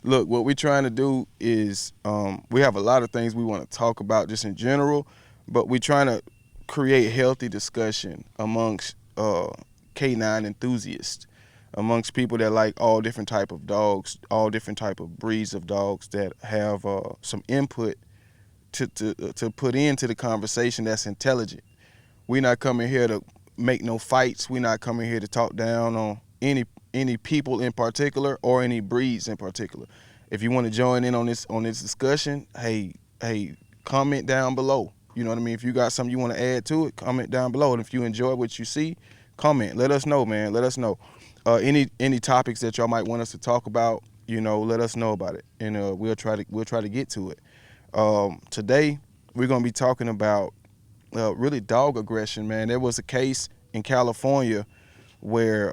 Look, what we're trying to do is we have a lot of things we want to talk about just in general, but we're trying to create healthy discussion amongst K9 enthusiasts, amongst people that like all different type of dogs, all different type of breeds of dogs that have some input to put into the conversation that's intelligent. We're not coming here to make no fights. We're not coming here to talk down on any people in particular or any breeds in particular. If you want to join in on this discussion, hey, comment down below. You know what I mean? If you got something you want to add to it, comment down below. And if you enjoy what you see, comment. Let us know, man. Let us know. Any topics that y'all might want us to talk about, you know, let us know about it, and we'll try to get to it. Today we're gonna be talking about really dog aggression, man. There was a case in California where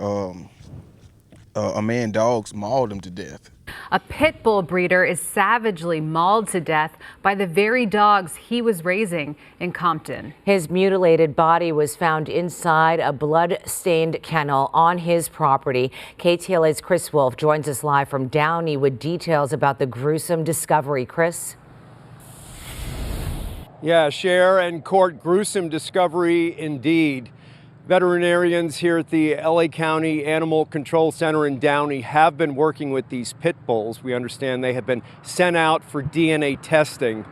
a man dogs mauled him to death. A pit bull breeder is savagely mauled to death by the very dogs he was raising in Compton. His mutilated body was found inside a blood-stained kennel on his property. KTLA's Chris Wolf joins us live from Downey with details about the gruesome discovery. Chris? Yeah, Cher and Court, gruesome discovery indeed. Veterinarians here at the LA County Animal Control Center in Downey have been working with these pit bulls. We understand they have been sent out for DNA testing.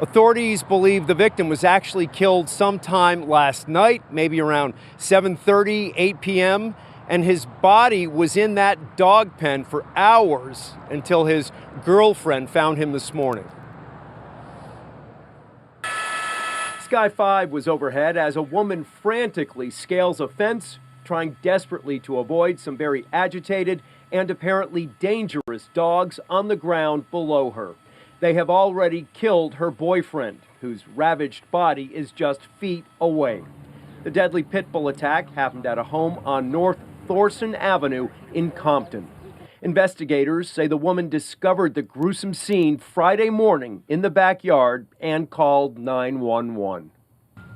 Authorities believe the victim was actually killed sometime last night, maybe around 7:30, 8 p.m., and his body was in that dog pen for hours until his girlfriend found him this morning. Sky 5 was overhead as a woman frantically scales a fence, trying desperately to avoid some very agitated and apparently dangerous dogs on the ground below her. They have already killed her boyfriend, whose ravaged body is just feet away. The deadly pit bull attack happened at a home on North Thorson Avenue in Compton. Investigators say the woman discovered the gruesome scene Friday morning in the backyard and called 911.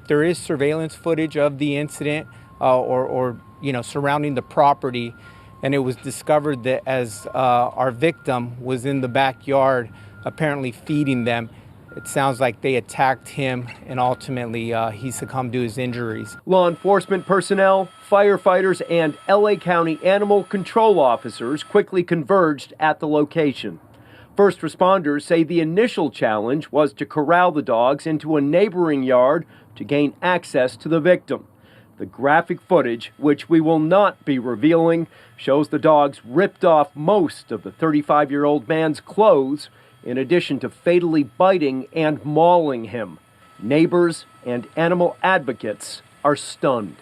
There is surveillance footage of the incident surrounding the property, and it was discovered that as our victim was in the backyard apparently feeding them, it sounds like they attacked him, and ultimately he succumbed to his injuries. Law enforcement personnel, firefighters, and LA County animal control officers quickly converged at the location. First responders say the initial challenge was to corral the dogs into a neighboring yard to gain access to the victim. The graphic footage, which we will not be revealing, shows the dogs ripped off most of the 35-year-old man's clothes, in addition to fatally biting and mauling him. Neighbors and animal advocates are stunned.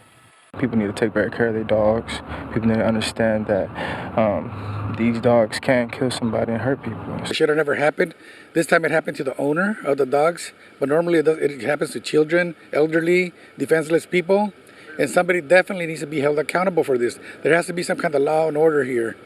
People need to take better care of their dogs. People need to understand that these dogs can kill somebody and hurt people. It should have never happened. This time it happened to the owner of the dogs, but normally it happens to children, elderly, defenseless people, and somebody definitely needs to be held accountable for this. There has to be some kind of law and order here.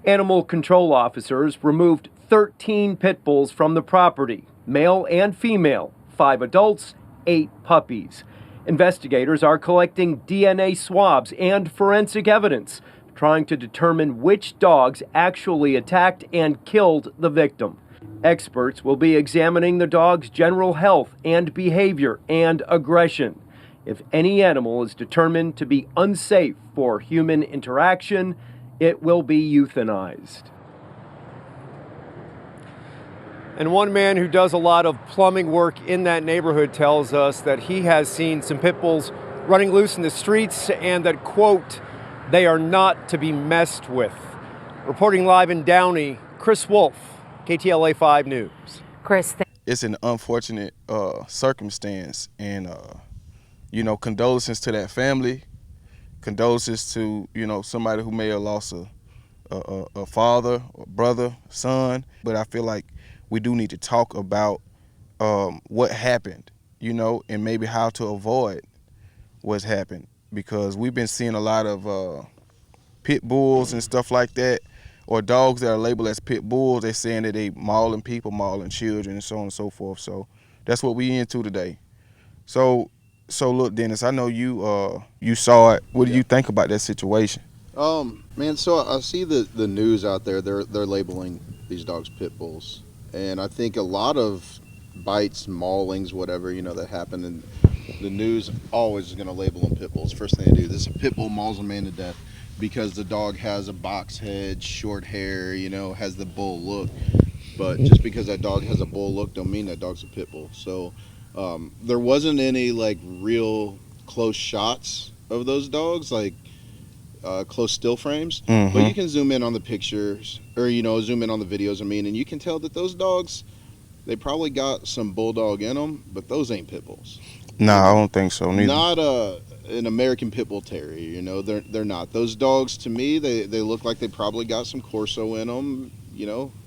Animal control officers removed 13 pit bulls from the property, male and female, 5 adults, 8 puppies. Investigators are collecting DNA swabs and forensic evidence, trying to determine which dogs actually attacked and killed the victim. Experts will be examining the dog's general health and behavior and aggression. If any animal is determined to be unsafe for human interaction, it will be euthanized. And one man who does a lot of plumbing work in that neighborhood tells us that he has seen some pit bulls running loose in the streets and that, quote, they are not to be messed with. Reporting live in Downey, Chris Wolf, KTLA 5 News. Chris, It's an unfortunate circumstance, and condolences to that family, condolences to somebody who may have lost a father, a brother, son. But I feel like we do need to talk about what happened, and maybe how to avoid what's happened, because we've been seeing a lot of pit bulls and stuff like that, or dogs that are labeled as pit bulls. They're saying that they mauling people, mauling children, and so on and so forth. So that's what we into today. So look, Dennis, I know you saw it. What do you think about that situation? Man, so I see the news out there. They're labeling these dogs pit bulls. And I think a lot of bites, maulings, whatever, that happen, and the news always is going to label them pit bulls. First thing they do, this pit bull mauls a man to death because the dog has a box head, short hair, has the bull look. But just because that dog has a bull look don't mean that dog's a pit bull. So there wasn't any like real close shots of those dogs, like close still frames. But you can zoom in on the pictures, or zoom in on the videos, and you can tell that those dogs, they probably got some bulldog in them, but those ain't pit bulls. No, I don't think so neither. Not an American pit bull terrier, they're not. Those dogs, to me, they look like they probably got some Corso in them,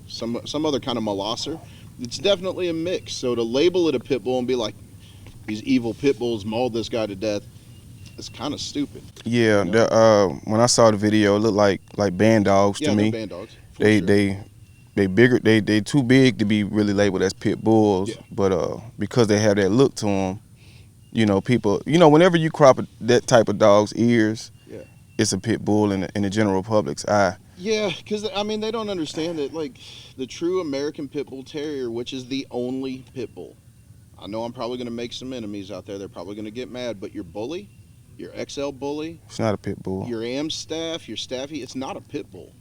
some other kind of molosser. It's definitely a mix. So to label it a pit bull and be like, these evil pit bulls mauled this guy to death, it's kind of stupid. Yeah, when I saw the video, it looked like band dogs to me. Yeah, band dogs. They bigger. They too big to be really labeled as pit bulls. Yeah. But because they have that look to them, people, whenever you crop that type of dog's ears, yeah, it's a pit bull in the general public's eye. Yeah, because they don't understand that, like, the true American pit bull terrier, which is the only pit bull. I know I'm probably going to make some enemies out there. They're probably going to get mad, but your bully, your XL bully, it's not a pit bull. Your Amstaff, your Staffy, it's not a pit bull.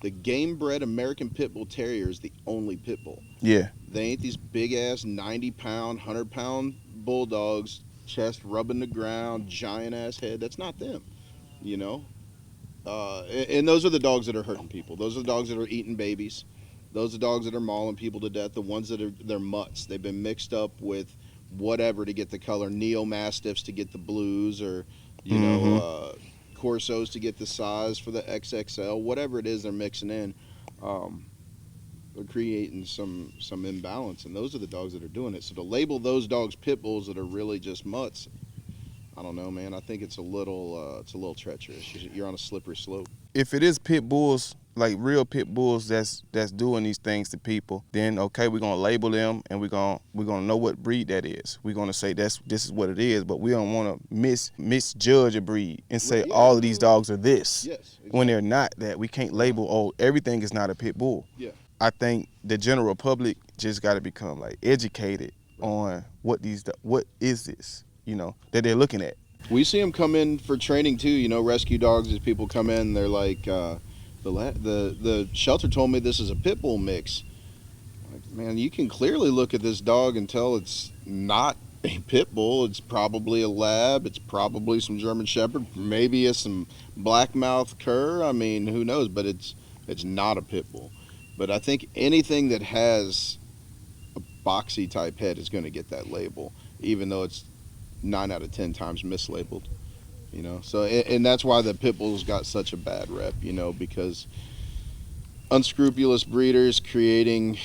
The game-bred American pit bull terrier is the only pit bull. Yeah. They ain't these big-ass 90-pound, 100-pound bulldogs, chest rubbing the ground, giant-ass head. That's not them, and those are the dogs that are hurting people. Those are the dogs that are eating babies. Those are the dogs that are mauling people to death. The ones that they're mutts. They've been mixed up with whatever to get the color. Neo-Mastiffs to get the blues, or, Corsos to get the size for the XXL. Whatever it is they're mixing in, they're creating some imbalance. And those are the dogs that are doing it. So to label those dogs pit bulls that are really just mutts, I don't know, man. I think it's a little treacherous. You're on a slippery slope. If it is pit bulls, like real pit bulls that's doing these things to people, then okay, we're gonna label them and we're gonna know what breed that is. We're gonna say this is what it is, but we don't want to misjudge a breed and say all of these dogs are this. Yes, exactly. When they're not that. We can't label everything is not a pit bull. Yeah. I think the general public just got to become like educated on what is this, that they're looking at. We see them come in for training too. Rescue dogs, as people come in, they're like, the shelter told me this is a pit bull mix. Like, man, you can clearly look at this dog and tell it's not a pit bull. It's probably a lab. It's probably some German Shepherd. Maybe it's some blackmouth cur. Who knows? But it's not a pit bull. But I think anything that has a boxy type head is going to get that label, even though it's 9 out of 10 times mislabeled. So, and that's why the pit bulls got such a bad rep, because unscrupulous breeders creating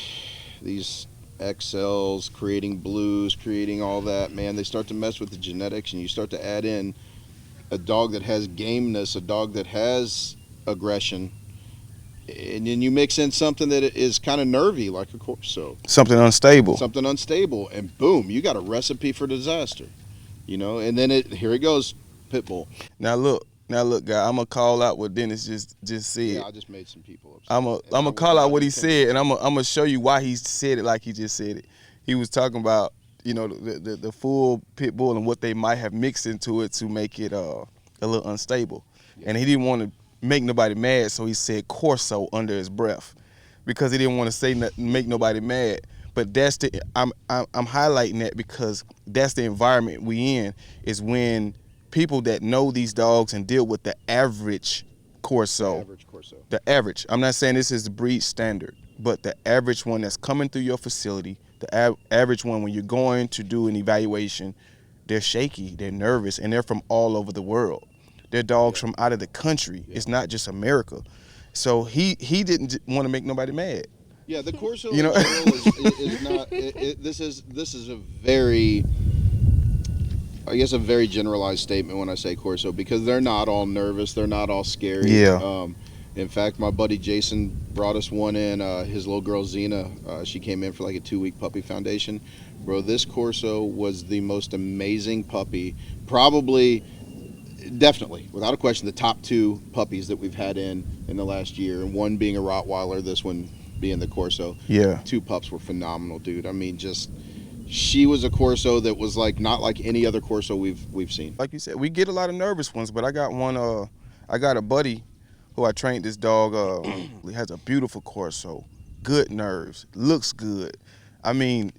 these XLs, creating blues, creating all that, man, they start to mess with the genetics, and you start to add in a dog that has gameness, a dog that has aggression, and then you mix in something that is kind of nervy, like a Corso. Something unstable, and boom, you got a recipe for disaster, and then here it goes. Pit bull. Now look, guy. I'm gonna call out what Dennis just said. Yeah, I just made some people upset. I'm gonna call out what he said, and I'm gonna show you why he said it like he just said it. He was talking about the full pit bull and what they might have mixed into it to make it a little unstable, and he didn't want to make nobody mad, so he said Corso under his breath because he didn't want to say make nobody mad. But that's I'm highlighting that because that's the environment we in, is when people that know these dogs and deal with the average Corso. The average. I'm not saying this is the breed standard, but the average one that's coming through your facility, the average one when you're going to do an evaluation, they're shaky, they're nervous, and they're from all over the world. They're dogs from out of the country. It's not just America. So he didn't want to make nobody mad. Yeah, the Corso is not. This is a very, I guess, a very generalized statement when I say Corso, because they're not all nervous, they're not all scary. Yeah. In fact, my buddy Jason brought us one in. His little girl Xena, she came in for like a 2-week puppy foundation. Bro, this Corso was the most amazing puppy. Probably, definitely, without a question, the top 2 puppies that we've had in the last year. And one being a Rottweiler, this one being the Corso. Yeah. 2 pups were phenomenal, dude. I mean, she was a Corso that was like not like any other Corso we've seen. Like you said, we get a lot of nervous ones, but I got one. I got a buddy who I trained this dog. He has a beautiful Corso, good nerves, looks good. I mean,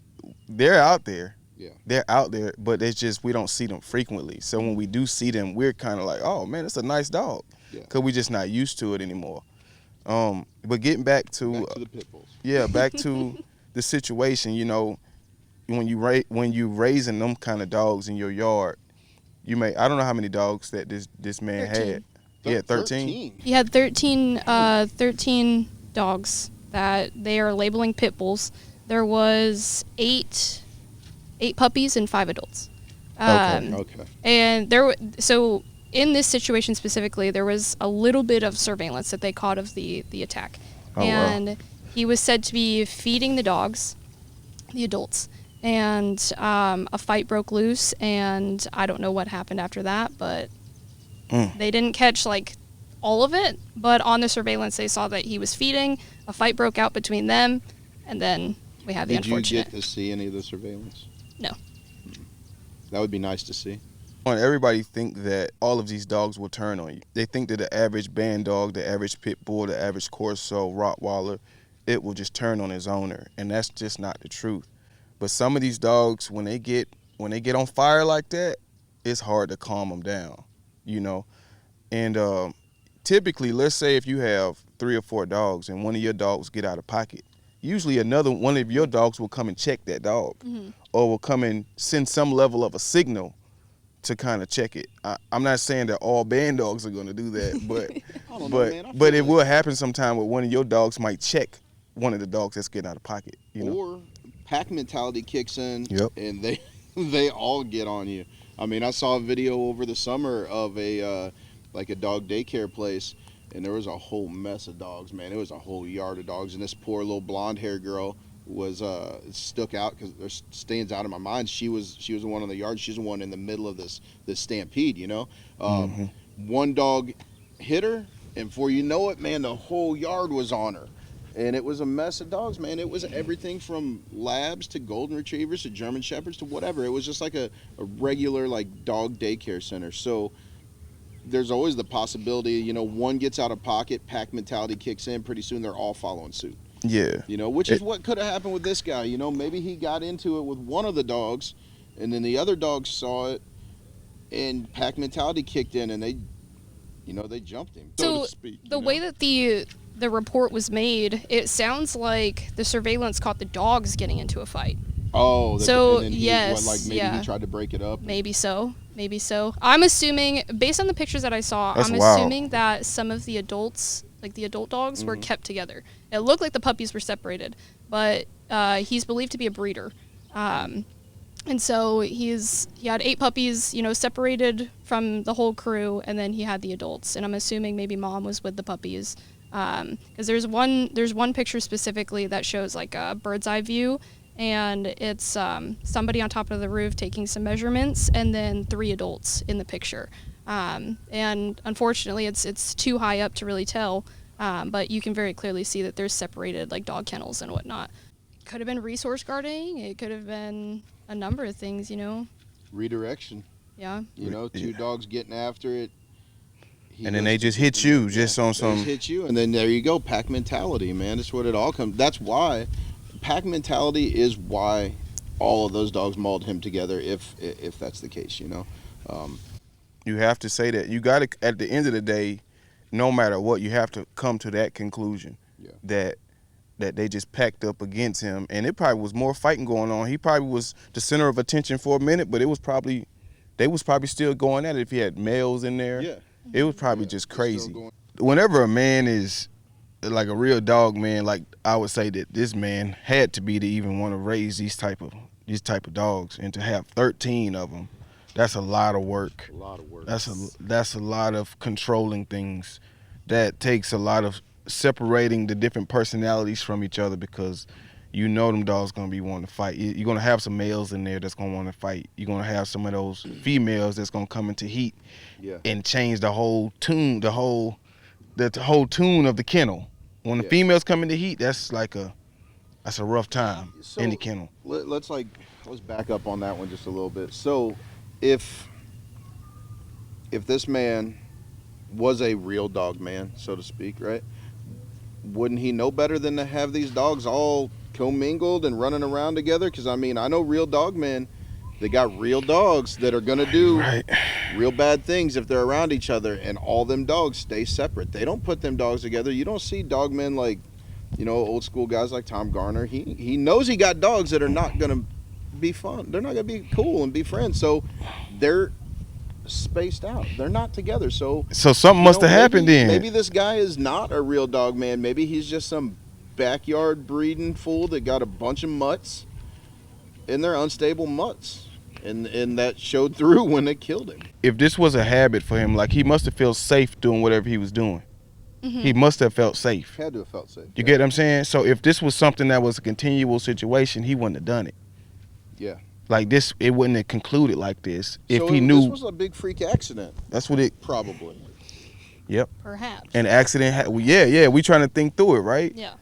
they're out there. Yeah. They're out there, but it's just we don't see them frequently. So when we do see them, we're kind of like, oh man, it's a nice dog, because we're just not used to it anymore. But getting back to the Pitbulls. Yeah, back to the situation. You know, when you raising them kind of dogs in your yard, I don't know how many dogs that this man 13. had. He had 13. He had 13 dogs that they are labeling pit bulls. There was 8 puppies and 5 adults. Okay. And so in this situation specifically, there was a little bit of surveillance that they caught of the attack. Wow. He was said to be feeding the dogs, the adults, and a fight broke loose, and I don't know what happened after that, but they didn't catch like all of it, but on the surveillance they saw that he was feeding, a fight broke out between them, and then we have the unfortunate. Did you get to see any of the surveillance? No. That would be nice to see. Everybody think that all of these dogs will turn on you. They think that the average band dog, the average pit bull, the average Corso, Rottweiler, it will just turn on its owner, and that's just not the truth. But some of these dogs, when they get on fire like that, it's hard to calm them down, you know. And typically, let's say if you have 3 or 4 dogs and one of your dogs get out of pocket, usually another one of your dogs will come and check that dog, or will come and send some level of a signal to kind of check it. I'm not saying that all band dogs are going to do that, but it will happen sometime where one of your dogs might check one of the dogs that's getting out of pocket. You know? Or pack mentality kicks in, and they all get on you. I mean, I saw a video over the summer of a dog daycare place, and there was a whole mess of dogs, man. It was a whole yard of dogs, and this poor little blonde-haired girl was stuck out because there stands out in my mind. She was the one on the yard. She's the one in the middle of this stampede, you know. One dog hit her, and before you know it, man, the whole yard was on her. And it was a mess of dogs, man. It was everything from labs to golden retrievers to German shepherds to whatever. It was just like a regular like dog daycare center. So there's always the possibility, you know, one gets out of pocket, pack mentality kicks in, pretty soon they're all following suit. Yeah. You know, which is what could have happened with this guy. You know, maybe he got into it with one of the dogs, and then the other dogs saw it, and pack mentality kicked in, and they jumped him, so to speak. The way that the report was made, it sounds like the surveillance caught the dogs getting into a fight. Oh, so and then he tried to break it up. Maybe so. I'm assuming, based on the pictures that I saw, That's I'm wild. assuming that some of the adults, like the adult dogs, were kept together. It looked like the puppies were separated, but he's believed to be a breeder. And so he had 8 puppies, you know, separated from the whole crew, and then he had the adults. And I'm assuming maybe mom was with the puppies. Because there's one picture specifically that shows like a bird's eye view, and it's somebody on top of the roof taking some measurements, and then 3 adults in the picture. And unfortunately, it's too high up to really tell, but you can very clearly see that there's separated like dog kennels and whatnot. Could have been resource guarding. It could have been a number of things, you know. Redirection. Yeah. You know, 2 dogs getting after it. And then they just hit you, just on some. They hit you, and then there you go, pack mentality, man. That's what it all comes. That's why, pack mentality is why all of those dogs mauled him together. If that's the case, you know. You have to say that. You got to, at the end of the day, no matter what, you have to come to that conclusion that they just packed up against him, and it probably was more fighting going on. He probably was the center of attention for a minute, but they was probably still going at it. If he had males in there, it was probably just crazy. Whenever a man is like a real dog man, like I would say that this man had to be to even want to raise these type of dogs, and to have 13 of them, that's a lot of work. A lot of work. That's a lot of controlling things. That takes a lot of separating the different personalities from each other, because you know them dogs gonna be wanting to fight. You're gonna have some males in there that's gonna want to fight. You're gonna have some of those females that's gonna come into heat and change the whole tune, the whole tune of the kennel. When the females come in the heat, that's a rough time So in the kennel. let's back up on that one just a little bit. So if this man was a real dog man, so to speak, right? Wouldn't he know better than to have these dogs all commingled and running around together? Because I mean, I know real dog men, they got real dogs that are gonna do real bad things if they're around each other, and all them dogs stay separate. They don't put them dogs together. You don't see dog men like, you know, old school guys like Tom Garner. He knows he got dogs that are not gonna be fun. They're not gonna be cool and be friends. So they're spaced out. They're not together. So something must have happened then. Maybe this guy is not a real dog man. Maybe he's just some backyard breeding fool that got a bunch of mutts, and they're unstable mutts, and that showed through when they killed him. If this was a habit for him, like, he must have felt safe doing whatever he was doing. He must have felt safe. Had to have felt safe. You get what I'm saying? So if this was something that was a continual situation, he wouldn't have done it. Yeah. Like this, it wouldn't have concluded like this if So he knew. this was a big freak accident. That's what it. Probably. Yep. Perhaps. An accident. Yeah. We trying to think through it, right? Yeah.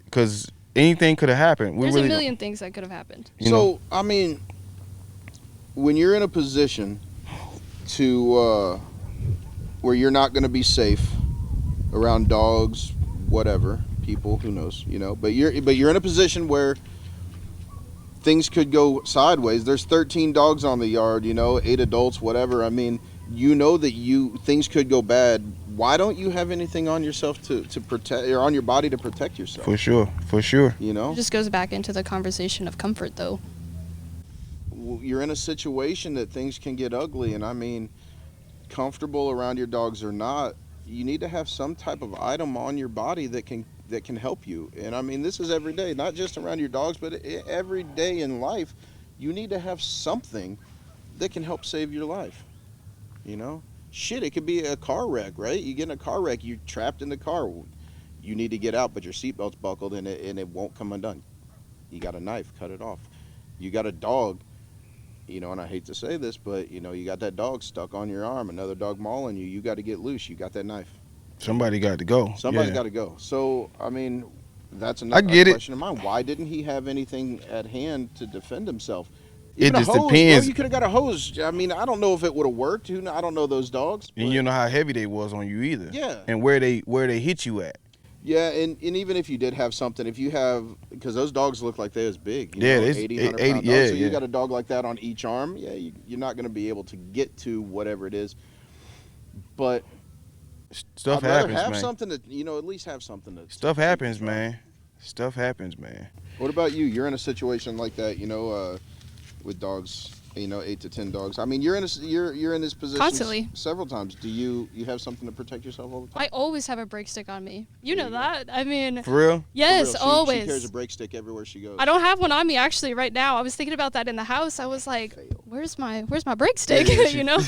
Because anything could have happened. There's a million things that could have happened. So I mean, when you're in a position to where you're not going to be safe around dogs, whatever, people, who knows, you know, but you're in a position where things could go sideways. There's 13 dogs on the yard, you know, 8 adults, whatever. I mean, you know that things could go bad. Why don't you have anything on yourself to protect, or on your body to protect yourself? For sure. You know? It just goes back into the conversation of comfort, though. You're in a situation that things can get ugly, and I mean, comfortable around your dogs or not, you need to have some type of item on your body that can help you. And I mean, this is every day, not just around your dogs, but every day in life. You need to have something that can help save your life. You know, shit, it could be a car wreck, right? You get in a car wreck, you're trapped in the car, you need to get out, but your seatbelt's buckled and it won't come undone. You got a knife, cut it off. You got a dog, you know, and I hate to say this, but you know, you got that dog stuck on your arm, another dog mauling you, you got to get loose, you got that knife. Somebody got to go. Somebody's got to go. So I mean, that's another question of mine. Why didn't he have anything at hand to defend himself? Even it just hose, depends. Bro, you could have got a hose. I mean, I don't know if it would have worked. I don't know those dogs. And you know how heavy they was on you either. Yeah. And where they hit you at. Yeah, and even if you did have something, if you have, because those dogs look like they was big. You know, It's 80, 100 pound dogs. yeah, so you yeah. got a dog like that on each arm. Yeah, you're not going to be able to get to whatever it is. But Stuff I'd rather happens, have man. something to, you know, at least have something to. Stuff happens, man. Stuff happens, man. What about you? You're in a situation like that, you know, with dogs. You know, 8 to 10 dogs. I mean, you're in this position Constantly. several times. Do you have something to protect yourself all the time? I always have a break stick on me. You know that. I mean, For real? yes, For real. always. She carries a brake stick everywhere she goes. I don't have one on me actually right now. I was thinking about that in the house. I was like, where's my brake stick? You know?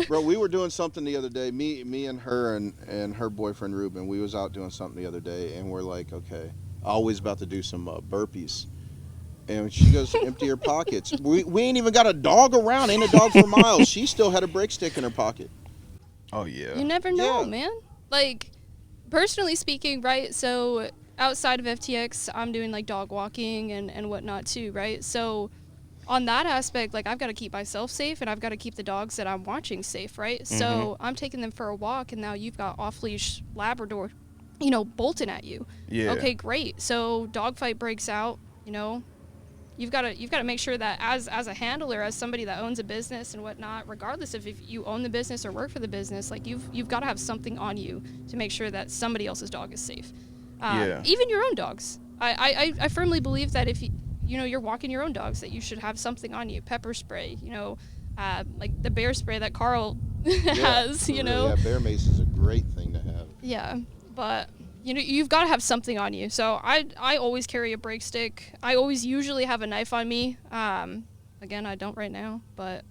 Bro, we were doing something the other day. Me and her and her boyfriend Ruben. We was out doing something the other day, and we're like, okay, always about to do some burpees. And she goes to empty her pockets. We ain't even got a dog around. Ain't a dog for miles. She still had a brake stick in her pocket. Oh yeah. You never know, Yeah. man. Like, personally speaking, right? So outside of FTX, I'm doing like dog walking and whatnot too, right? So on that aspect, like, I've got to keep myself safe, and I've got to keep the dogs that I'm watching safe, right? So I'm taking them for a walk, and now you've got off-leash Labrador, you know, bolting at you. Yeah. Okay, great. So dog fight breaks out, you know. You've got to make sure that as a handler, as somebody that owns a business and whatnot, regardless of if you own the business or work for the business, like, you've got to have something on you to make sure that somebody else's dog is safe. Even your own dogs. I firmly believe that if you know, you're walking your own dogs, that you should have something on you. Pepper spray, you know, like the bear spray that Carl has, you know. Yeah, bear mace is a great thing to have. Yeah, but you know, you've got to have something on you. So I always carry a brake stick. I always usually have a knife on me. Again, I don't right now, but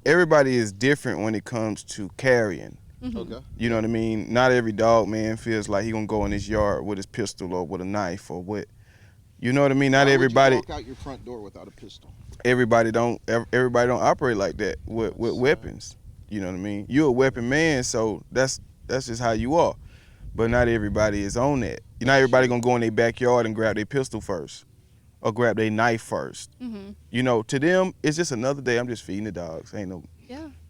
Everybody is different when it comes to carrying. Okay. You know what I mean? Not every dog, man, feels like he gonna go in his yard with his pistol or with a knife or what. You know what I mean? Not Why would everybody. you walk out your front door without a pistol? Everybody don't operate like that with weapons. You know what I mean? You're a weapon man, so that's just how you are. but not everybody is on that. Not everybody gonna go in their backyard and grab their pistol first or grab their knife first. You know, to them, it's just another day. I'm just feeding the dogs. Ain't no,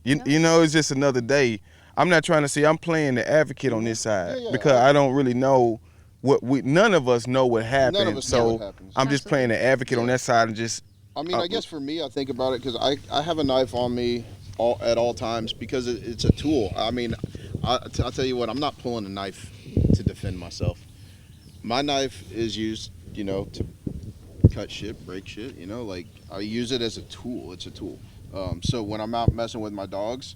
you know, it's just another day. I'm not trying to say I'm playing the advocate on this side because I don't really know none of us know what happened. None of us know what happens. I'm just playing the advocate on that side and just. I mean, I guess for me, I think about it because I have a knife on me at all times because it's a tool. I mean, I'll tell you what, I'm not pulling a knife to defend myself. My knife is used, you know, to cut shit, break shit, you know, like I use it as a tool. It's a tool. So when I'm out messing with my dogs,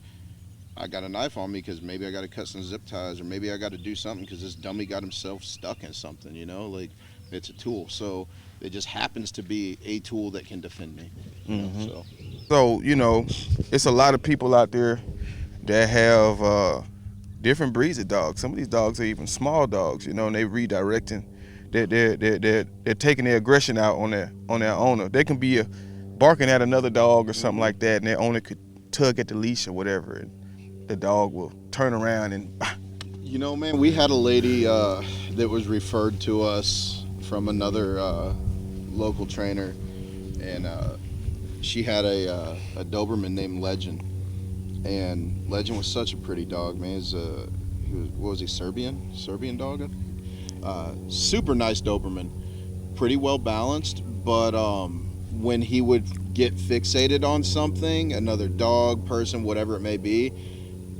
I got a knife on me because maybe I got to cut some zip ties or maybe I got to do something because this dummy got himself stuck in something, you know, like it's a tool. So it just happens to be a tool that can defend me. You know, so, you know, it's a lot of people out there that have different breeds of dogs. Some of these dogs are even small dogs, you know, and they redirecting. They're taking their aggression out on their owner. They can be barking at another dog or something like that, and their owner could tug at the leash or whatever, and the dog will turn around and. You know, man, we had a lady that was referred to us from another local trainer, and she had a Doberman named Legend, and Legend was such a pretty dog, man. What was he, Serbian dog? Super nice Doberman, pretty well balanced, but when he would get fixated on something, another dog, person, whatever it may be,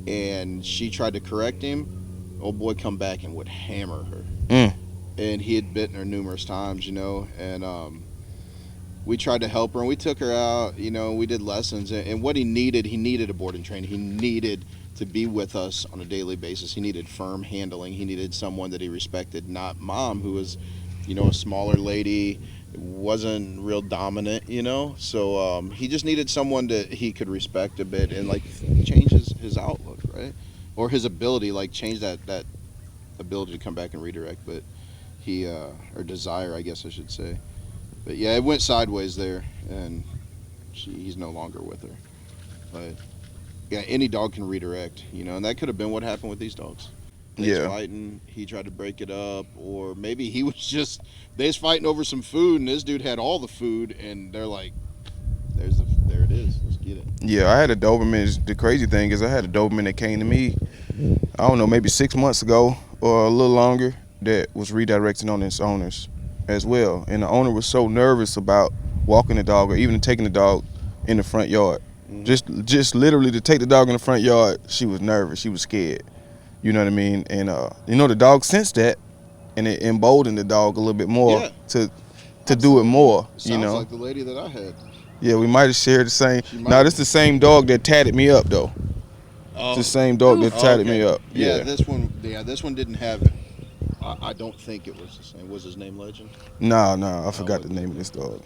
and she tried to correct him, old boy come back and would hammer her. And he had bitten her numerous times, you know, and we tried to help her and we took her out, you know, we did lessons, and what he needed a board and train. He needed to be with us on a daily basis. He needed firm handling. He needed someone that he respected, not Mom, who was, you know, a smaller lady, wasn't real dominant, you know. So he just needed someone that he could respect a bit and like change his outlook, right? Or his ability, like change that ability to come back and redirect, but he or desire, I guess I should say. But yeah, it went sideways there, and he's no longer with her. But yeah, any dog can redirect, you know, and that could have been what happened with these dogs. They was fighting, he tried to break it up, or maybe he was just, they was fighting over some food, and this dude had all the food, and they're like, there it is, let's get it. Yeah, I had a Doberman. The crazy thing is I had a Doberman that came to me, I don't know, maybe 6 months ago or a little longer, that was redirecting on its owners as well. And the owner was so nervous about walking the dog or even taking the dog in the front yard. Just literally to take the dog in the front yard, she was nervous, she was scared. You know what I mean? And you know, the dog sensed that, and it emboldened the dog a little bit more to do it more. You know, sounds like the lady that I had. Yeah, we might have shared the same. Now this is the same dog that tatted me up though. It's the same dog that tatted me up. Yeah, this one didn't have it. I don't think it was the same. Was his name Legend? No, I forgot the name of this dog.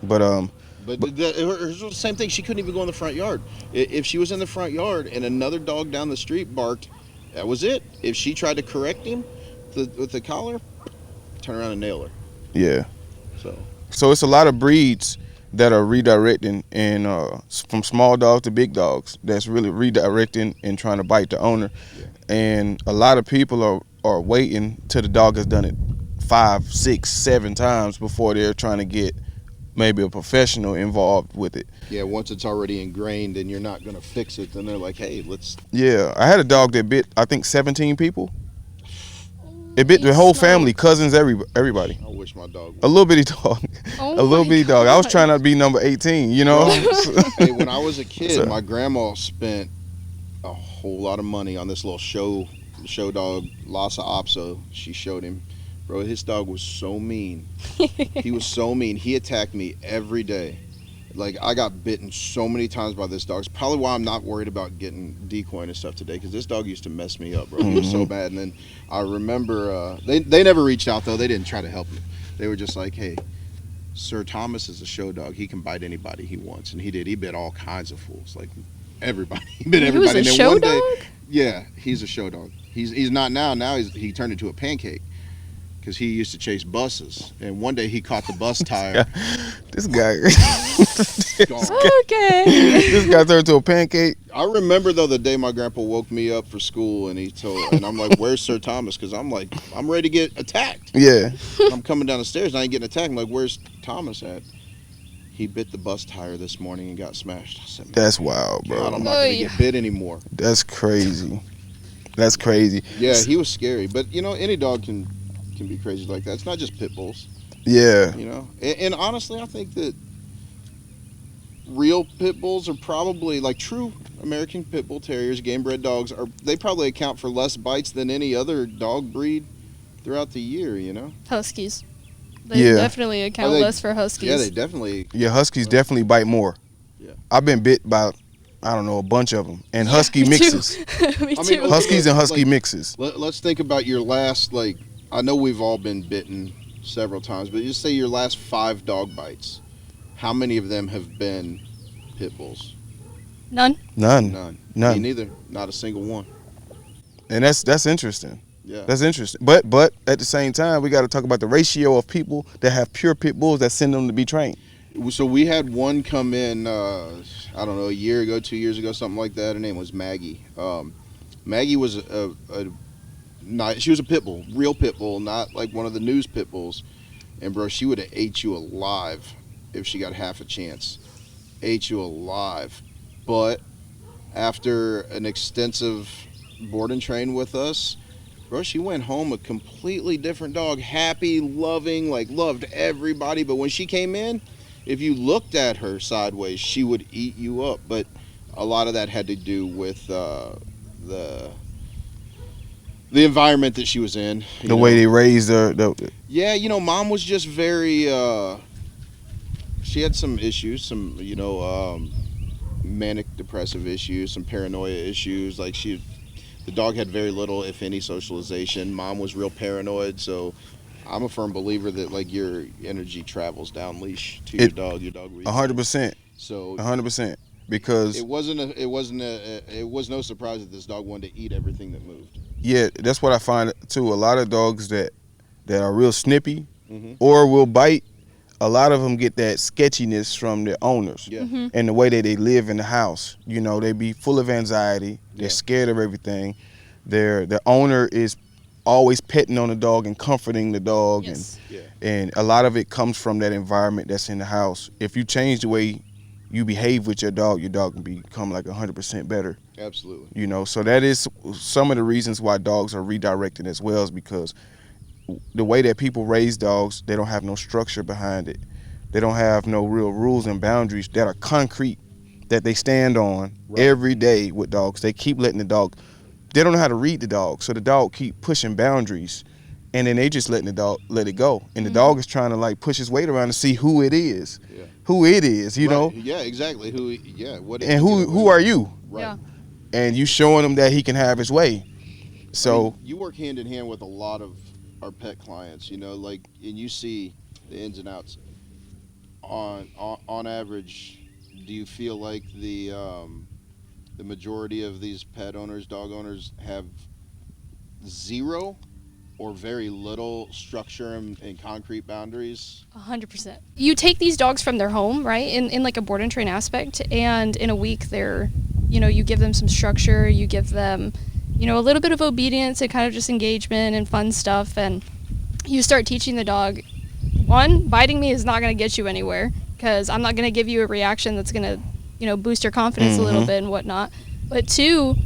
But it was the same thing. She couldn't even go in the front yard. If she was in the front yard and another dog down the street barked, that was it. If she tried to correct him with the collar, turn around and nail her. Yeah. So it's a lot of breeds that are redirecting, and from small dogs to big dogs, that's really redirecting and trying to bite the owner. Yeah. And a lot of people are waiting till the dog has done it 5, 6, 7 times before they're trying to get maybe a professional involved with it. Yeah, once it's already ingrained and you're not going to fix it, then they're like, hey, let's... Yeah, I had a dog that bit, I think, 17 people. It bit the whole family, cousins, everybody. I wish my dog would. A little bitty dog. Oh a little bitty dog. I was trying not to be number 18, you know? Hey, when I was a kid, my grandma spent a whole lot of money on this little show dog, Lhasa Apso. She showed him. Bro, his dog was so mean. He was so mean. He attacked me every day. Like, I got bitten so many times by this dog. It's probably why I'm not worried about getting decoying and stuff today, because this dog used to mess me up, bro. He was so bad. And then I remember, they never reached out, though. They didn't try to help me. They were just like, hey, Sir Thomas is a show dog. He can bite anybody he wants. And he did. He bit all kinds of fools, like everybody. He bit everybody. He was a show dog? Yeah, he's a show dog. He's not now. Now he turned into a pancake. because he used to chase buses, and one day he caught the bus tire. This guy. Okay. This guy turned into a pancake. I remember though the day my grandpa woke me up for school, and and I'm like, "Where's Sir Thomas?" Because I'm like, I'm ready to get attacked. Yeah. I'm coming down the stairs and I ain't getting attacked. I'm like, "Where's Thomas at?" He bit the bus tire this morning and got smashed. I said, That's wild, bro. God, I'm not gonna get bit anymore. That's crazy. That's crazy. Yeah, he was scary, but you know, any dog can be crazy like that. It's not just pit bulls. Yeah. You know, and honestly, I think that real pit bulls are probably, like true American pit bull terriers, game bred dogs, they probably account for less bites than any other dog breed throughout the year, you know? Huskies. They definitely account less for huskies. Yeah, they definitely. Yeah, huskies definitely bite more. Yeah. I've been bit by, I don't know, a bunch of them. And husky mixes. Me too. Huskies and husky mixes. Let's think about your last, like, I know we've all been bitten several times, but just say your last 5 dog bites. How many of them have been pit bulls? None. None. Me neither. Not a single one. And that's interesting. Yeah. That's interesting. But at the same time, we got to talk about the ratio of people that have pure pit bulls that send them to be trained. So we had one come in, I don't know, a year ago, 2 years ago, something like that. Her name was Maggie. Maggie was she was a pit bull, real pit bull, not like one of the news pit bulls. And bro, she would have ate you alive if she got half a chance. Ate you alive. But after an extensive board and train with us, bro, she went home a completely different dog, happy, loving, like loved everybody. But when she came in, if you looked at her sideways, she would eat you up. But a lot of that had to do with the environment that she was in. The way they raised her. Yeah, you know, mom was just very, she had some issues, some, you know, manic depressive issues, some paranoia issues. Like the dog had very little, if any, socialization. Mom was real paranoid, so I'm a firm believer that like your energy travels down leash to your dog. Your dog. 100%. So 100%. Because it was no surprise that this dog wanted to eat everything that moved. Yeah, that's what I find too. A lot of dogs that are real snippy or will bite, a lot of them get that sketchiness from their owners and the way that they live in the house. You know, they be full of anxiety. They're scared of everything. The owner is always petting on the dog and comforting the dog, and a lot of it comes from that environment that's in the house. If you change the way you behave with your dog can become like 100% better. Absolutely. You know, so that is some of the reasons why dogs are redirected as well, is because the way that people raise dogs, they don't have no structure behind it. They don't have no real rules and boundaries that are concrete, that they stand on every day with dogs. They keep letting the dog, they don't know how to read the dog, so the dog keep pushing boundaries, and then they just letting the dog let it go. And the dog is trying to like push his weight around to see who it is. Yeah. Who it is, you know? Yeah, exactly. Who are you? Right. Yeah. And you showing him that he can have his way. So I mean, you work hand in hand with a lot of our pet clients, you know, like, and you see the ins and outs. On average, do you feel like the majority of these pet owners, dog owners, have zero or very little structure and concrete boundaries? 100%. You take these dogs from their home, right, in like a board and train aspect, and in a week they're, you know, you give them some structure, you give them, you know, a little bit of obedience and kind of just engagement and fun stuff, and you start teaching the dog, one, biting me is not going to get you anywhere, because I'm not going to give you a reaction that's going to, you know, boost your confidence a little bit and whatnot. But two,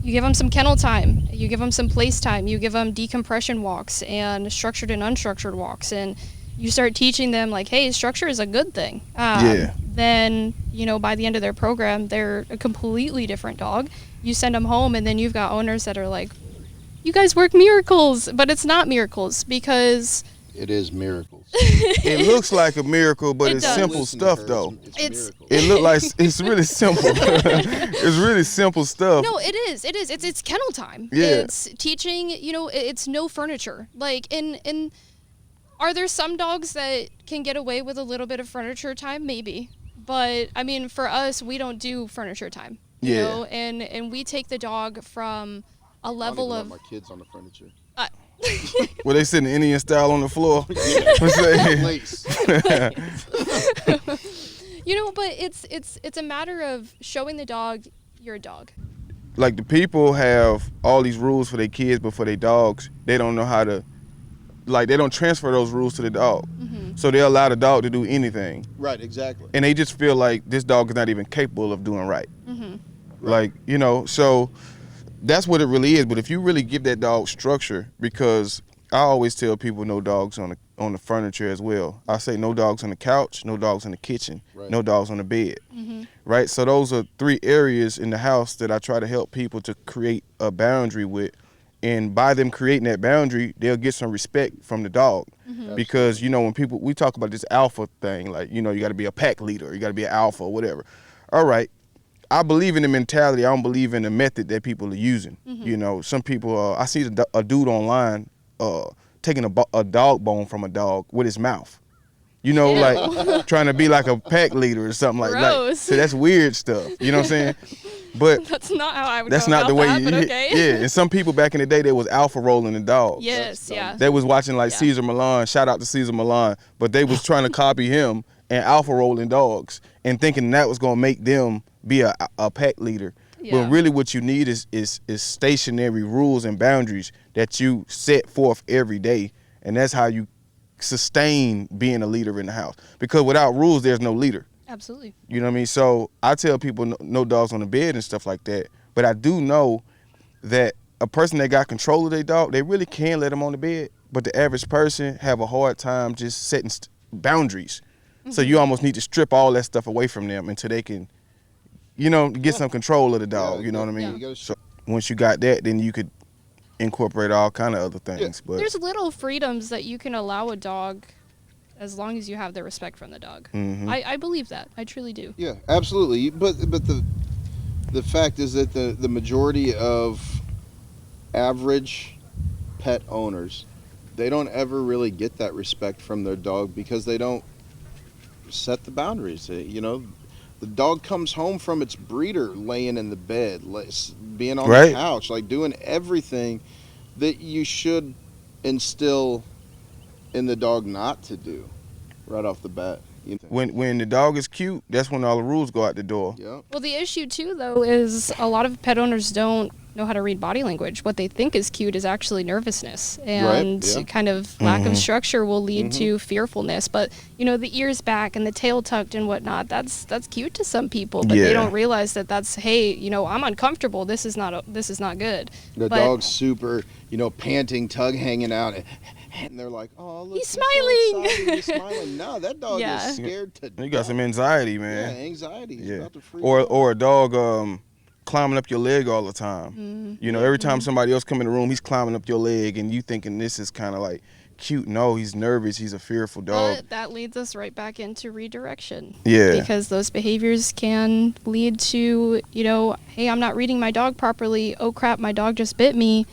you give them some kennel time, you give them some place time, you give them decompression walks and structured and unstructured walks, and you start teaching them like, hey, structure is a good thing. Then, you know, by the end of their program, they're a completely different dog. You send them home, and then you've got owners that are like, you guys work miracles, but it's not miracles, because it is miracles. It looks like a miracle, but it's does. simple stuff though. It's It look like it's really simple. It's really simple stuff. No, it is. It's kennel time. Yeah. It's teaching, you know, it's no furniture. Like, in are there some dogs that can get away with a little bit of furniture time? Maybe. But, I mean, for us, we don't do furniture time. You know? And we take the dog from a level I don't of... even let my kids on the furniture. Where they sitting Indian style on the floor. You know, but it's a matter of showing the dog you're a dog. Like, the people have all these rules for their kids, but for their dogs, they don't know how to, like, they don't transfer those rules to the dog. So they allow the dog to do anything. Right, exactly. And they just feel like this dog is not even capable of doing right. Like, you know, so that's what it really is. But if you really give that dog structure, because I always tell people no dogs on the furniture as well. I say no dogs on the couch, no dogs in the kitchen, no dogs on the bed. Right? So those are 3 areas in the house that I try to help people to create a boundary with. And by them creating that boundary, they'll get some respect from the dog. Because, you know, when we talk about this alpha thing, like, you know, you got to be a pack leader, you got to be an alpha or whatever. All right. I believe in the mentality. I don't believe in the method that people are using. You know, some people, I see a dude online taking a dog bone from a dog with his mouth. You know, like trying to be like a pack leader or something like that. So that's weird stuff. You know what I'm saying? But that's not how I would. That's go not about the way. That, but okay. Yeah, and some people back in the day, they was alpha rolling the dogs. Yes, yeah. They was watching like Cesar Millan. Shout out to Cesar Millan, but they was trying to copy him and alpha rolling dogs and thinking that was gonna make them be a pack leader. But really, what you need is stationary rules and boundaries that you set forth every day, and that's how you sustain being a leader in the house. Because without rules, there's no leader. Absolutely. You know what I mean? So I tell people no dogs on the bed and stuff like that. But I do know that a person that got control of their dog, they really can let them on the bed. But the average person have a hard time just setting boundaries. So you almost need to strip all that stuff away from them until they can, you know, get some control of the dog. You know what I mean? So once you got that, then you could incorporate all kind of other things. But there's little freedoms that you can allow a dog as long as you have the respect from the dog. I believe that. I truly do. Yeah, absolutely. But the fact is that the majority of average pet owners, they don't ever really get that respect from their dog because they don't set the boundaries. You know, the dog comes home from its breeder laying in the bed, being on the couch, like doing everything that you should instill in the dog not to do right off the bat. When the dog is cute, that's when all the rules go out the door. Yeah. Well, the issue too, though, is a lot of pet owners don't know how to read body language. What they think is cute is actually nervousness, and kind of lack of structure will lead to fearfulness. But you know, the ears back and the tail tucked and whatnot, that's cute to some people, but they don't realize that that's, hey, you know, I'm uncomfortable. This is not good. The dog's super, you know, panting, tug hanging out. And they're like, oh, look, he's smiling. So he's smiling. No, that dog is scared to death. You got some anxiety, man. Yeah, anxiety. He's about to freak or a dog climbing up your leg all the time. You know, every time somebody else come in the room, he's climbing up your leg, and you thinking this is kind of like cute. No, he's nervous. He's a fearful dog. But that leads us right back into redirection. Yeah. Because those behaviors can lead to, you know, hey, I'm not reading my dog properly. Oh, crap, my dog just bit me.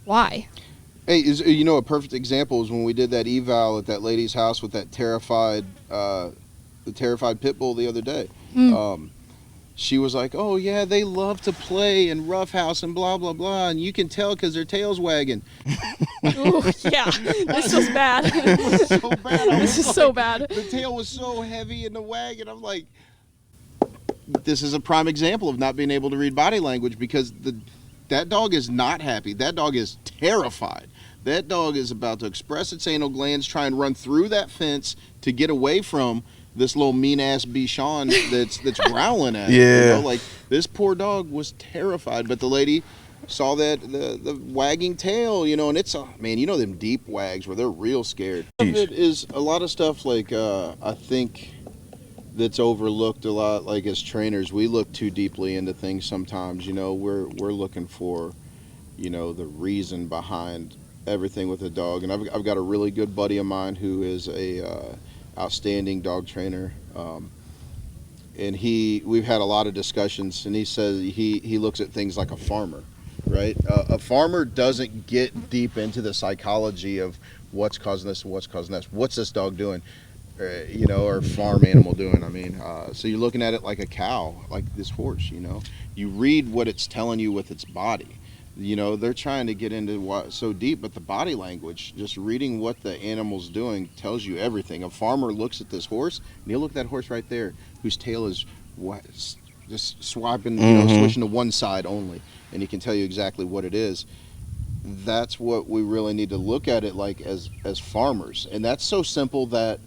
Why? Hey, you know, a perfect example is when we did that eval at that lady's house with that terrified pit bull the other day. She was like, oh, yeah, they love to play and roughhouse and blah, blah, blah, and you can tell because their tail's wagging. Ooh, yeah, this was bad. It was so bad. This is so bad. The tail was so heavy in the wagon. I'm like, this is a prime example of not being able to read body language because that dog is not happy. That dog is terrified. That dog is about to express its anal glands, try and run through that fence to get away from this little mean-ass Bichon that's growling at it. You know? Like, this poor dog was terrified, but the lady saw that the wagging tail, you know, and it's, man, you know them deep wags where they're real scared. It is a lot of stuff like, I think that's overlooked a lot. Like, as trainers, we look too deeply into things sometimes. You know, we're looking for, you know, the reason behind everything with a dog. And I've got a really good buddy of mine who is a outstanding dog trainer, and we've had a lot of discussions, and he says he looks at things like a farmer, right? A farmer doesn't get deep into the psychology of what's causing this and what's causing this. What's this dog doing? You know, or farm animal doing. I mean, so you're looking at it like a cow, like this horse, you know. You read what it's telling you with its body. You know, they're trying to get into what so deep, but the body language, just reading what the animal's doing, tells you everything. A farmer looks at this horse, and he'll look at that horse right there, whose tail is just swiping, you know, switching to one side only, and he can tell you exactly what it is. That's what we really need to look at it like as farmers, and that's so simple that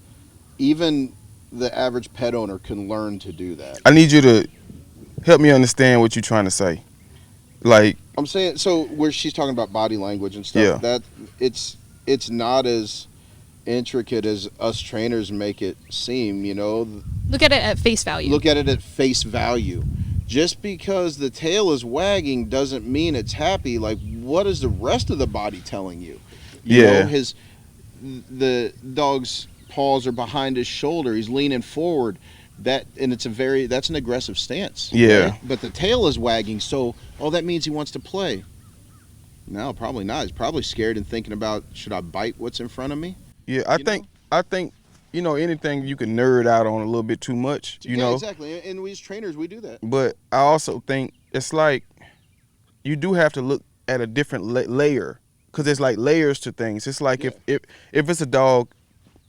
even the average pet owner can learn to do that. I need you to help me understand what you're trying to say. Like, I'm saying, so where she's talking about body language and stuff, that it's not as intricate as us trainers make it seem, you know. Look at it at face value. Look at it at face value. Just because the tail is wagging doesn't mean it's happy. Like, what is the rest of the body telling you? You know, the dog's paws are behind his shoulder. He's leaning forward. That's an aggressive stance. Yeah. Right? But the tail is wagging, so that means he wants to play. No, probably not. He's probably scared and thinking about, should I bite what's in front of me? Yeah, I think you know, anything you can nerd out on a little bit too much, you know. Exactly. And we as trainers, we do that. But I also think it's like you do have to look at a different layer, because there's like layers to things. It's like if it's a dog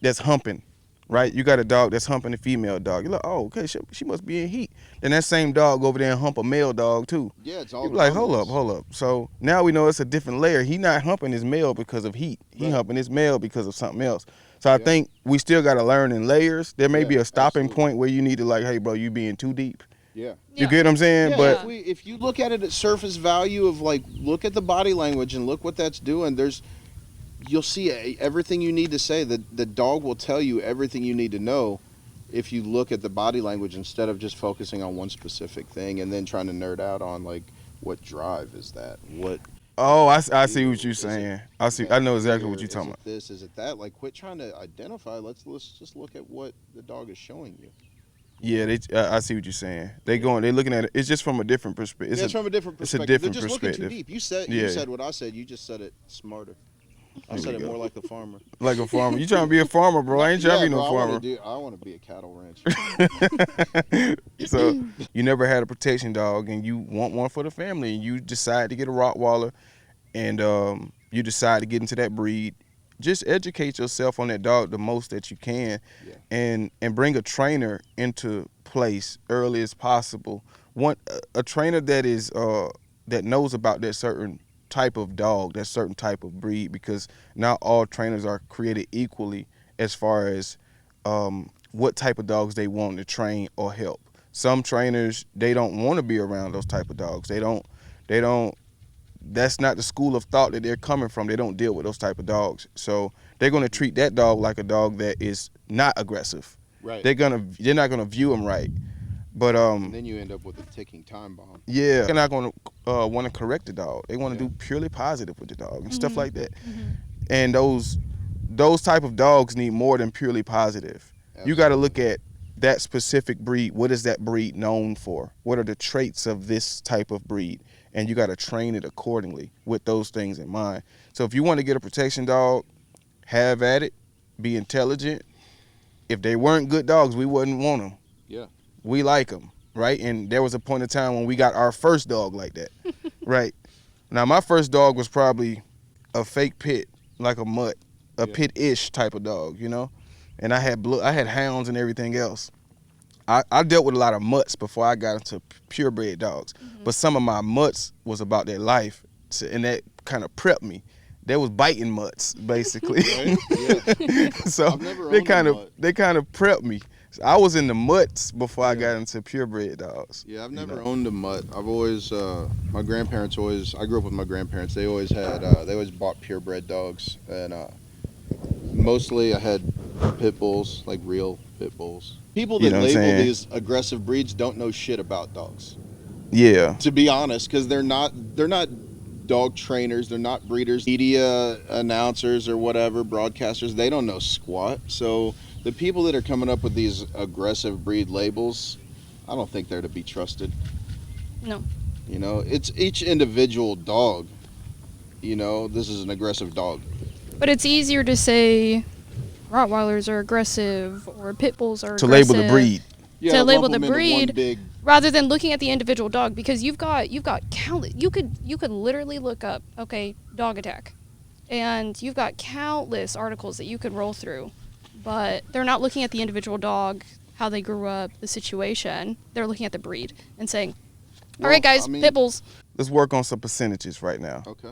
that's humping, right? You got a dog that's humping a female dog. You're like, oh, okay, she must be in heat. Then that same dog over there and hump a male dog too. Yeah, it's all. You're like, hold up. So now we know it's a different layer. He not humping his male because of heat. He humping his male because of something else. So I think we still got to learn in layers. There may be a stopping point where you need to, like, hey, bro, you being too deep. Yeah. You get what I'm saying? Yeah, but if you look at it at surface value of, like, look at the body language and look what that's doing, you'll see everything you need to say. The dog will tell you everything you need to know if you look at the body language instead of just focusing on one specific thing and then trying to nerd out on, like, what drive is that? What? Oh, I see what you're saying. I know exactly what you're talking about. Is it that? Like, quit trying to identify. Let's just look at what the dog is showing you. Yeah, I see what you're saying. They're looking at it. It's just from a different perspective. It's from a different perspective. It's a different They're just perspective. looking too deep. You said what I said. You just said it smarter. I said it more like a farmer. Like a farmer. You trying to be a farmer, bro. I ain't trying to be no farmer. I want to be a cattle rancher. So you never had a protection dog and you want one for the family, and you decide to get a Rottweiler, and you decide to get into that breed. Just educate yourself on that dog the most that you can, and bring a trainer into place early as possible. A trainer that is that knows about that certain type of dog, that certain type of breed, because not all trainers are created equally as far as what type of dogs they want to train or help. Some trainers, they don't want to be around those type of dogs. They don't. That's not the school of thought that they're coming from. They don't deal with those type of dogs. So they're going to treat that dog like a dog that is not aggressive. Right. They're not gonna view him right. But and then you end up with a ticking time bomb. Yeah, they're not gonna want to correct the dog. They want to do purely positive with the dog and stuff like that. And those type of dogs need more than purely positive. Absolutely. You got to look at that specific breed. What is that breed known for? What are the traits of this type of breed? And you got to train it accordingly with those things in mind. So if you want to get a protection dog, have at it. Be intelligent. If they weren't good dogs, we wouldn't want them. Yeah. We like them, right? And there was a point in time when we got our first dog like that, right? Now, my first dog was probably a fake pit, like a mutt, a pit-ish type of dog, you know? And I had hounds and everything else. I dealt with a lot of mutts before I got into purebred dogs. But some of my mutts was about their life, and that kind of prepped me. They was biting mutts, basically. So they kind of prepped me. So I was in the mutts before I got into purebred dogs. Yeah, I've never owned a mutt. I've always my grandparents I grew up with my grandparents. They always bought purebred dogs, and mostly I had pit bulls, like real pit bulls. People that label these aggressive breeds don't know shit about dogs. Yeah. To be honest, because they're not dog trainers, they're not breeders, media announcers or whatever, broadcasters, they don't know squat. So the people that are coming up with these aggressive breed labels, I don't think they're to be trusted. No. You know, it's each individual dog. You know, this is an aggressive dog. But it's easier to say Rottweilers are aggressive or Pitbulls are aggressive. To label the breed. Yeah, to label the breed. rather than looking at the individual dog, because you've got countless. You could literally look up, okay, dog attack, and you've got countless articles that you could roll through, but they're not looking at the individual dog, how they grew up, the situation. They're looking at the breed and saying, all right, guys, Pitbulls. Let's work on some percentages right now. Okay.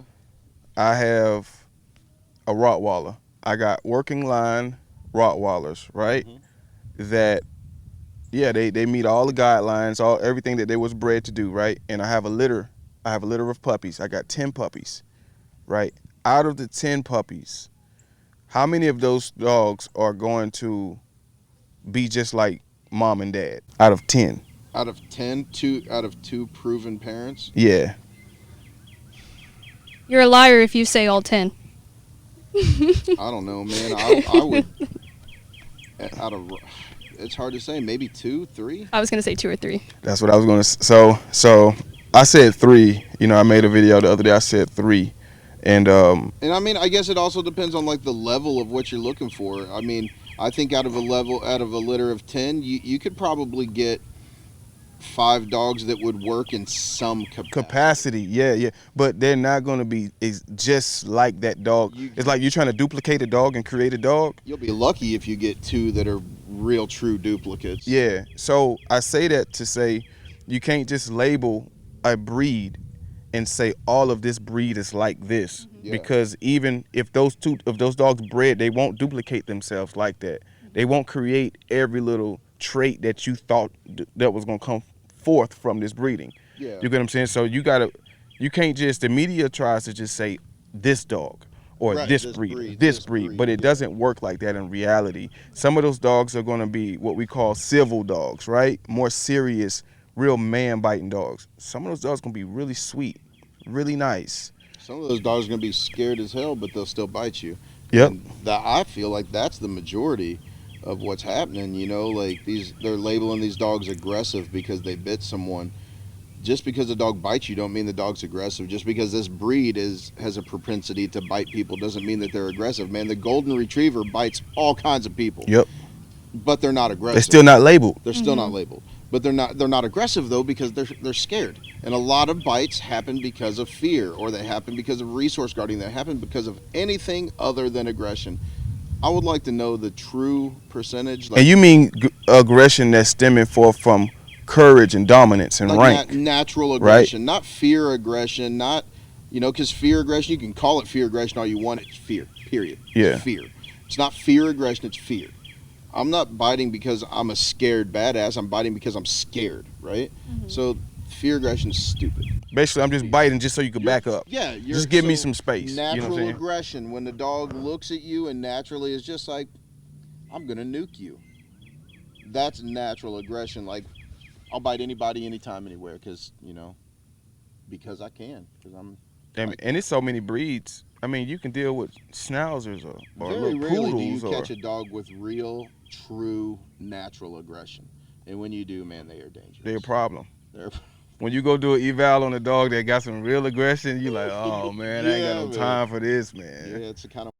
I have a Rottweiler. I got working line Rottweilers, right? That, yeah, they meet all the guidelines, everything that they was bred to do, right? And I have a litter. I have a litter of puppies. I got 10 puppies, right? Out of the 10 puppies, how many of those dogs are going to be just like mom and dad? Out of 10. Out of 10, out of 2 proven parents? Yeah. You're a liar if you say all 10. I don't know, man. I would, it's hard to say, maybe 2, 3? I was going to say 2 or 3. That's what I was going to, so I said 3. You know, I made a video the other day, I said 3. And I mean, I guess it also depends on like the level of what you're looking for. I mean, I think out of a litter of 10, you could probably get 5 dogs that would work in some capacity. Yeah, but they're not going to be just like that dog. It's like you're trying to duplicate a dog and create a dog. You'll be lucky if you get 2 that are real true duplicates. Yeah, so I say that to say you can't just label a breed and say all of this breed is like this, because even if those dogs bred, they won't duplicate themselves like that. They won't create every little trait that you thought that was going to come forth from this breeding. You get what I'm saying? So you can't just, the media tries to just say this dog or this breed, but it doesn't work like that in reality. Some of those dogs are going to be what we call civil dogs, right? More serious, real man-biting dogs. Some of those dogs are going to be really sweet, really nice. Some of those dogs are going to be scared as hell, but they'll still bite you. Yep. And I feel like that's the majority of what's happening, you know, like they're labeling these dogs aggressive because they bit someone. Just because a dog bites you don't mean the dog's aggressive. Just because this breed has a propensity to bite people doesn't mean that they're aggressive, man. The golden retriever bites all kinds of people. Yep. But they're not aggressive. They're still not labeled. They're still not labeled. But they're not aggressive though, because they're scared. And a lot of bites happen because of fear, or they happen because of resource guarding. They happen because of anything other than aggression. I would like to know the true percentage. And you mean aggression that's stemming forth from courage and dominance and rank. Natural aggression, right? Not fear aggression, not, you know, because fear aggression, you can call it fear aggression all you want. It's fear, period. Yeah. It's fear. It's not fear aggression, it's fear. I'm not biting because I'm a scared badass. I'm biting because I'm scared, right? So fear aggression is stupid. Basically, I'm just biting just so you can back up. Yeah. Just give me some space. Natural you know what I'm saying? aggression, when the dog looks at you and naturally is just like, I'm going to nuke you. That's natural aggression. Like, I'll bite anybody, anytime, anywhere, because, you know, because I can. Because I'm. And it's so many breeds. I mean, you can deal with schnauzers or very little rarely poodles. do you catch a dog with real, true, natural aggression. And when you do, man, they are dangerous. They're a problem. When you go do an eval on a dog that got some real aggression, you're like, oh, man, I ain't got no time for this, man. Yeah, it's a kind of